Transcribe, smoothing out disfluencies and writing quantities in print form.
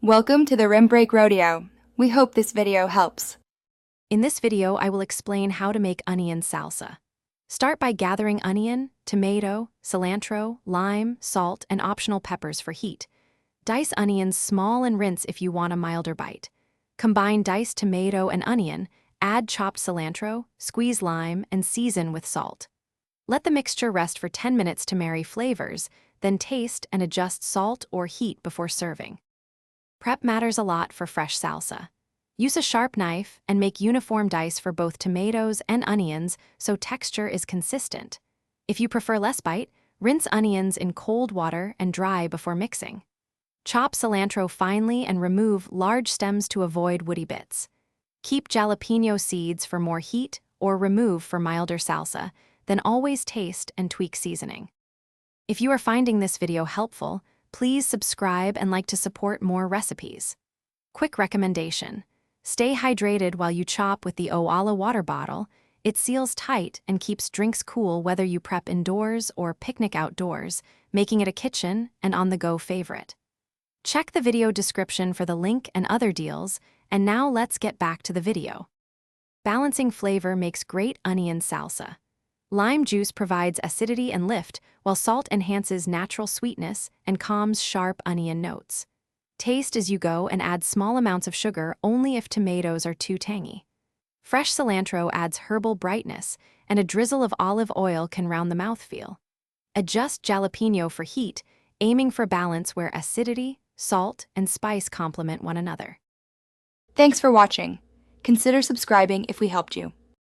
Welcome to the Rim Break Rodeo. We hope this video helps. In this video, I will explain how to make onion salsa. Start by gathering onion, tomato, cilantro, lime, salt, and optional peppers for heat. Dice onions small and rinse if you want a milder bite. Combine diced tomato and onion, add chopped cilantro, squeeze lime, and season with salt. Let the mixture rest for 10 minutes to marry flavors, then taste and adjust salt or heat before serving. Prep matters a lot for fresh salsa. Use a sharp knife and make uniform dice for both tomatoes and onions so texture is consistent. If you prefer less bite, rinse onions in cold water and dry before mixing. Chop cilantro finely and remove large stems to avoid woody bits. Keep jalapeno seeds for more heat or remove for milder salsa, then always taste and tweak seasoning. If you are finding this video helpful, please subscribe and like to support more recipes. Quick recommendation: stay hydrated while you chop with the Owala water bottle. It seals tight and keeps drinks cool whether you prep indoors or picnic outdoors, making it a kitchen and on-the-go favorite. Check the video description for the link and other deals, and now let's get back to the video. Balancing flavor makes great onion salsa. Lime juice provides acidity and lift, while salt enhances natural sweetness and calms sharp onion notes. Taste as you go and add small amounts of sugar only if tomatoes are too tangy. Fresh cilantro adds herbal brightness, and a drizzle of olive oil can round the mouthfeel. Adjust jalapeno for heat, aiming for balance where acidity, salt, and spice complement one another. Thanks for watching. Consider subscribing if we helped you.